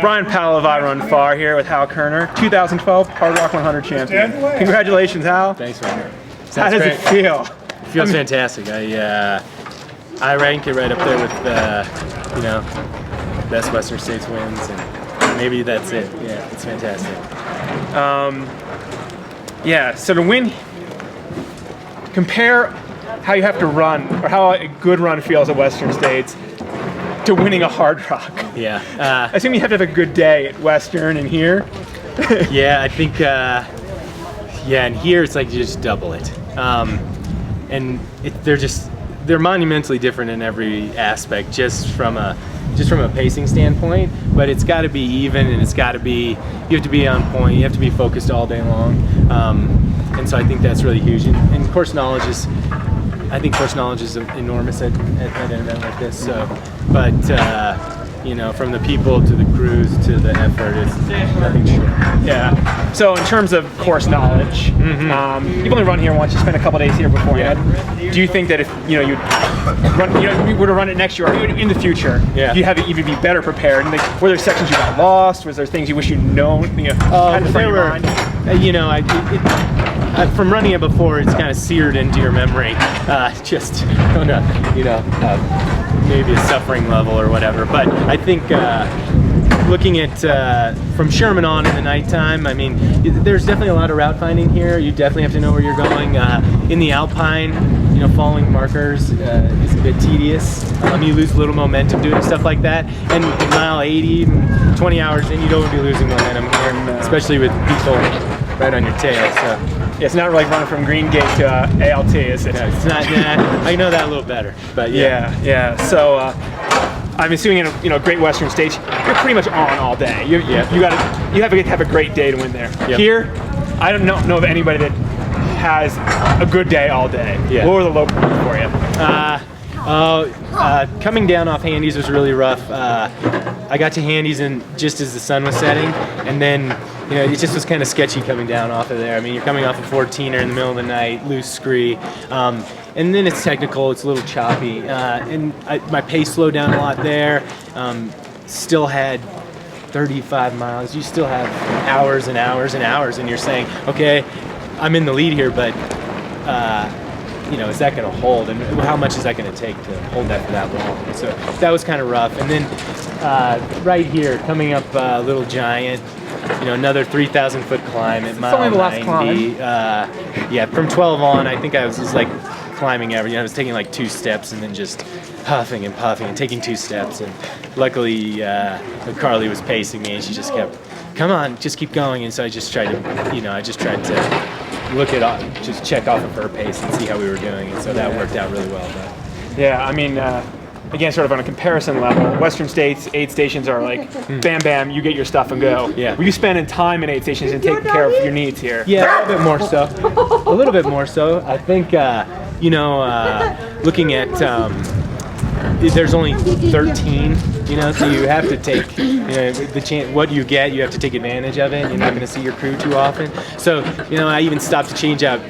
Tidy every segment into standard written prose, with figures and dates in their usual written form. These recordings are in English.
Brian Powell of I Run Far here with Hal Koerner, 2012 Hardrock 100 champion. Congratulations, Hal. Thanks, man. How does it feel? It feels fantastic. I rank it right up there with best Western States wins, and maybe that's it. Yeah, it's fantastic. Yeah. So to win, compare how you have to run, or how a good run feels at Western States, to winning a Hardrock. Yeah. I assume you have to have a good day at Western and here. Yeah, I think. And here it's like you just double it. And they're monumentally different in every aspect, just from a pacing standpoint. But it's got to be even, and you have to be on point. You have to be focused all day long. And so I think that's really huge. And course knowledge is enormous at an event like this. So, but from the people to the crews to the effort, it's nothing short. Yeah. So in terms of course knowledge, you've only run here once. You spent a couple days here beforehand. Yeah. Do you think that if you were to run it next year or in the future, you have to even be better prepared? And were there sections you got lost? Was there things you wish you'd known? From running it before, it's kind of seared into your memory. Maybe a suffering level or whatever. But I think looking at from Sherman on in the nighttime, I mean, there's definitely a lot of route finding here. You definitely have to know where you're going. In the Alpine, following markers is a bit tedious. You lose a little momentum doing stuff like that. And in mile 80, 20 hours in, you don't want to be losing momentum here, especially with people right on your tail. So. Yeah, it's not like running from Green Gate to ALT, is it? No, it's not. I know that a little better, but yeah. So I'm assuming in a Great Western States, you're pretty much on all day. You have to have a great day to win there. Yep. Here, I don't know of anybody that has a good day all day. Yeah. What were the low points for you? Coming down off Handies was really rough. I got to Handies just as the sun was setting, and then it just was kind of sketchy coming down off of there. I mean, you're coming off a 14er in the middle of the night, loose scree, and then it's technical, it's a little choppy, and my pace slowed down a lot there. Still had 35 miles. You still have hours and hours and hours, and you're saying, okay, I'm in the lead here, but is that going to hold, and how much is that going to take to hold that for that long? So that was kind of rough. And then right here, coming up Little Giant, another 3,000 foot climb at mile 90. Last climb. From 12 on, I think I was just like climbing everything. I was taking like 2 steps and then just huffing and puffing and taking 2 steps. And luckily, Carly was pacing me, and she just kept, come on, just keep going. And so I just tried to, look at, just check off of her pace and see how we were doing, and so that worked out really well. But. Yeah, I mean, again, sort of on a comparison level, Western States aid stations are like, bam, bam, you get your stuff and go. Yeah. Were you spending time in aid stations and taking care of your needs here? Yeah, a little bit more so. A little bit more so. I think, looking at. There's only 13, so you have to take, the chance. What you get, you have to take advantage of it. You're not going to see your crew too often. So, I even stopped to change out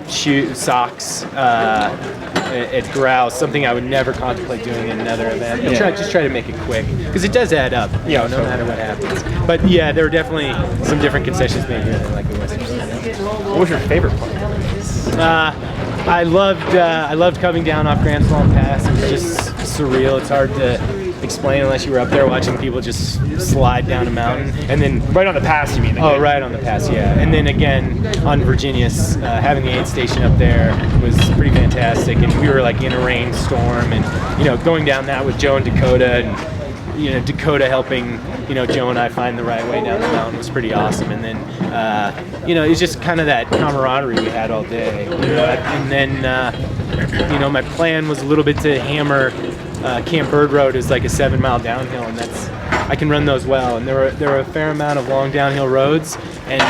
socks at Grouse, something I would never contemplate doing in another event. But just try to make it quick, because it does add up, no matter what happens. But yeah, there were definitely some different concessions made here than like the Western States. What was your favorite part of the race? I loved coming down off Grand Slam Pass. It was just surreal. It's hard to explain unless you were up there watching people just slide down a mountain. And then right on the pass, you mean? Right on the pass, yeah. And then again on Virginius, having the aid station up there was pretty fantastic. And we were like in a rainstorm, and going down that with Joe and Dakota, and Dakota helping Joe and I find the right way down the mountain was pretty awesome. And then it's just kind of that camaraderie we had all day. And then my plan was a little bit to hammer Camp Bird Road is like a 7-mile downhill, and I can run those well. And there were a fair amount of long downhill roads, and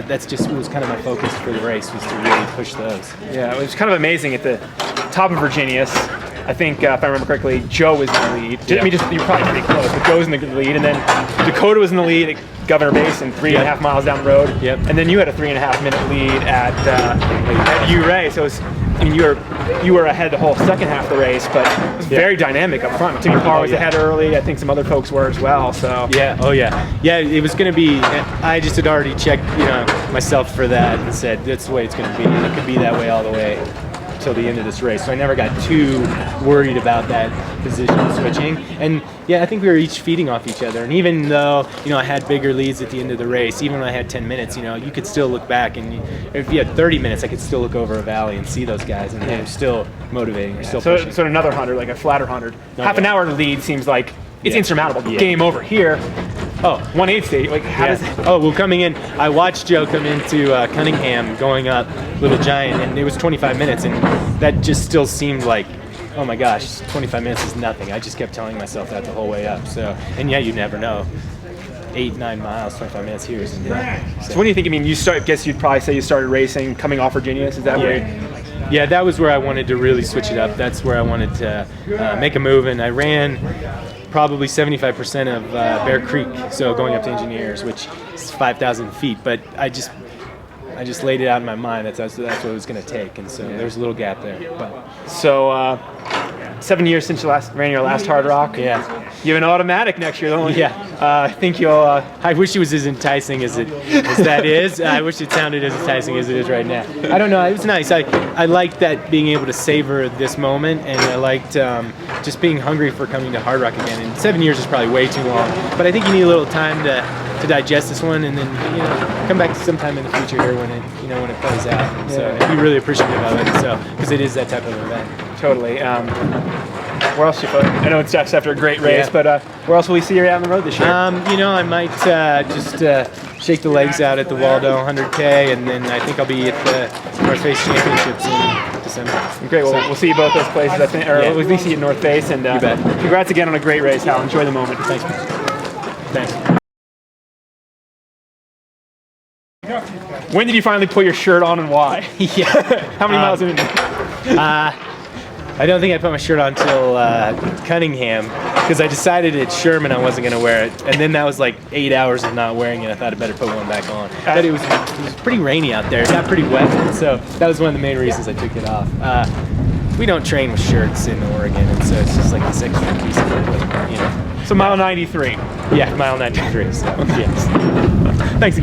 it was kind of my focus for the race, was to really push those. Yeah, it was kind of amazing at the top of Virginius. I think, if I remember correctly, Joe was in the lead. Yeah. I mean, you're probably pretty close, but Joe was in the lead, and then Dakota was in the lead at Governor Basin, 3.5 miles down the road. Yep. And then you had a 3.5 minute lead at U-Ray. So you were you were ahead the whole second half of the race, but it was very dynamic up front. Timmy Parr was ahead early. I think some other folks were as well. So yeah, yeah. It was going to be. I just had already checked, myself for that and said that's the way it's going to be. And it could be that way all the way till the end of this race. So I never got too worried about that position switching. And yeah, I think we were each feeding off each other. And even though, I had bigger leads at the end of the race, even when I had 10 minutes, you could still look back. And if you had 30 minutes, I could still look over a valley and see those guys. And they're still motivating. They're still pushing. So another 100, like a flatter 100. Half an hour lead seems like it's insurmountable. Yeah. Game over here. Oh, 1/8 state. Like, how does it? Oh, well, coming in, I watched Joe come into Cunningham going up Little Giant, and it was 25 minutes, and that just still seemed like, oh my gosh, 25 minutes is nothing. I just kept telling myself that the whole way up. So, and yeah, you never know. 8-9 miles, 25 minutes here is nothing. So what do you think? I mean, I guess you'd probably say you started racing coming off Virginius. Is that where? Yeah, that was where I wanted to really switch it up. That's where I wanted to make a move, and I ran probably 75% of Bear Creek, so going up to Engineers, which is 5,000 feet. But I just laid it out in my mind. That's what it was going to take, and so there's a little gap there. But so 7 years since you ran your last Hardrock. Yeah. You have an automatic next year, don't you? Yeah. I think you'll. I wish it was as enticing as that is. I wish it sounded as enticing as it is right now. I don't know. It was nice. I liked that being able to savor this moment, and I liked just being hungry for coming to Hardrock again. And 7 years is probably way too long, but I think you need a little time to digest this one, and then come back sometime in the future here when it plays out. So and be really appreciative of it. So because it is that type of event. Totally. Where else you put? I know it's after a great race, but where else will we see you out on the road this year? I might just shake the legs out at the Waldo 100K, and then I think I'll be at the North Face Championships in December. Great. Well, we'll see you both those places, I think, or at least see you at North Face. And you bet. Congrats again on a great race, Hal. Enjoy the moment. Thanks. Thanks. When did you finally put your shirt on and why? Yeah. How many miles in? I don't think I put my shirt on until Cunningham, because I decided at Sherman I wasn't going to wear it, and then that was like 8 hours of not wearing it. I thought I'd better put one back on. But it was pretty rainy out there. It got pretty wet, so that was one of the main reasons I took it off. We don't train with shirts in Oregon, and so it's just like this extra piece of it, So mile 93. Yeah, mile 93. So yes. Thanks again.